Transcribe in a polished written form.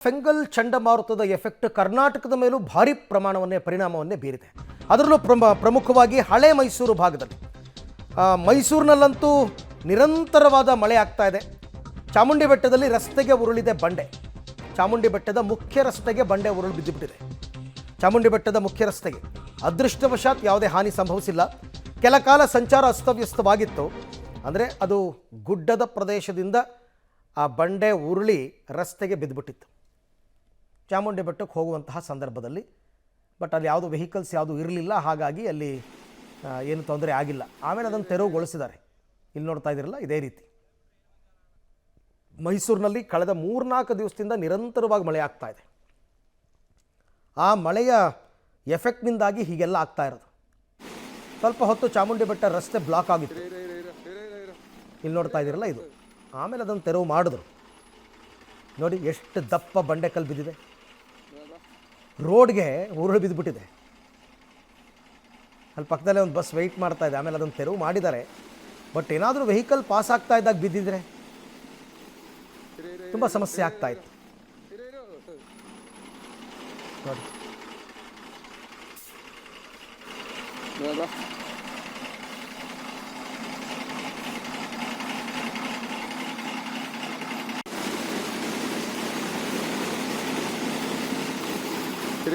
ಫೆಂಗಲ್ ಚಂಡಮಾರುತದ ಎಫೆಕ್ಟ್ ಕರ್ನಾಟಕದ ಮೇಲೂ ಭಾರಿ ಪರಿಣಾಮವನ್ನೇ ಬೀರಿದೆ. ಅದರಲ್ಲೂ ಪ್ರಮುಖವಾಗಿ ಹಳೆ ಮೈಸೂರು ಭಾಗದಲ್ಲಿ ಮೈಸೂರಿನಲ್ಲಂತೂ ನಿರಂತರವಾದ ಮಳೆ ಆಗ್ತಾ ಇದೆ. ಚಾಮುಂಡಿ ಬೆಟ್ಟದಲ್ಲಿ ರಸ್ತೆಗೆ ಉರುಳಿದೆ ಬಂಡೆ. ಚಾಮುಂಡಿ ಬೆಟ್ಟದ ಮುಖ್ಯ ರಸ್ತೆಗೆ ಬಂಡೆ ಉರುಳು ಬಿದ್ದುಬಿಟ್ಟಿದೆ. ಚಾಮುಂಡಿ ಬೆಟ್ಟದ ಮುಖ್ಯ ರಸ್ತೆಗೆ ಅದೃಷ್ಟವಶಾತ್ ಯಾವುದೇ ಹಾನಿ ಸಂಭವಿಸಿಲ್ಲ. ಕೆಲ ಕಾಲ ಸಂಚಾರ ಅಸ್ತವ್ಯಸ್ತವಾಗಿತ್ತು. ಅಂದರೆ ಅದು ಗುಡ್ಡದ ಪ್ರದೇಶದಿಂದ ಆ ಬಂಡೆ ಉರುಳಿ ರಸ್ತೆಗೆ ಬಿದ್ದುಬಿಟ್ಟಿತ್ತು ಚಾಮುಂಡಿ ಬೆಟ್ಟಕ್ಕೆ ಹೋಗುವಂತಹ ಸಂದರ್ಭದಲ್ಲಿ. ಬಟ್ ಅಲ್ಲಿ ಯಾವುದು ವೆಹಿಕಲ್ಸ್ ಯಾವುದು ಇರಲಿಲ್ಲ, ಹಾಗಾಗಿ ಅಲ್ಲಿ ಏನು ತೊಂದರೆ ಆಗಿಲ್ಲ. ಆಮೇಲೆ ಅದನ್ನು ತೆರವುಗೊಳಿಸಿದ್ದಾರೆ. ಇಲ್ಲಿ ನೋಡ್ತಾ ಇದ್ದೀರಲ್ಲ, ಇದೇ ರೀತಿ ಮೈಸೂರಿನಲ್ಲಿ ಕಳೆದ 3-4 ದಿವಸದಿಂದ ನಿರಂತರವಾಗಿ ಮಳೆ ಆಗ್ತಾ ಇದೆ. ಆ ಮಳೆಯ ಎಫೆಕ್ಟ್ನಿಂದಾಗಿ ಹೀಗೆಲ್ಲ ಆಗ್ತಾ ಇರೋದು. ಸ್ವಲ್ಪ ಹೊತ್ತು ಚಾಮುಂಡಿ ಬೆಟ್ಟ ರಸ್ತೆ ಬ್ಲಾಕ್ ಆಗಿತ್ತು. ಇಲ್ಲಿ ನೋಡ್ತಾ ಇದ್ದೀರಲ್ಲ, ಇದು ಆಮೇಲೆ ಅದನ್ನು ತೆರವು ಮಾಡಿದ್ರು. ನೋಡಿ ಎಷ್ಟು ದಪ್ಪ ಬಂಡೆಕಲ್ಲು ಬಿದ್ದಿದೆ, ರೋಡ್ಗೆ ಉರುಳು ಬಿದ್ದುಬಿಟ್ಟಿದೆ. ಅಲ್ಲಿ ಪಕ್ಕದಲ್ಲೇ ಒಂದು ಬಸ್ ವೆಯ್ಟ್ ಮಾಡ್ತಾ ಇದೆ. ಆಮೇಲೆ ಅದನ್ನು ತೆರವು ಮಾಡಿದ್ದಾರೆ. ಬಟ್ ಏನಾದರೂ ವೆಹಿಕಲ್ ಪಾಸ್ ಆಗ್ತಾ ಇದ್ದಾಗ ಬಿದ್ದಿದ್ರೆ ತುಂಬ ಸಮಸ್ಯೆ ಆಗ್ತಾ ಇತ್ತು. ನೋಡಿ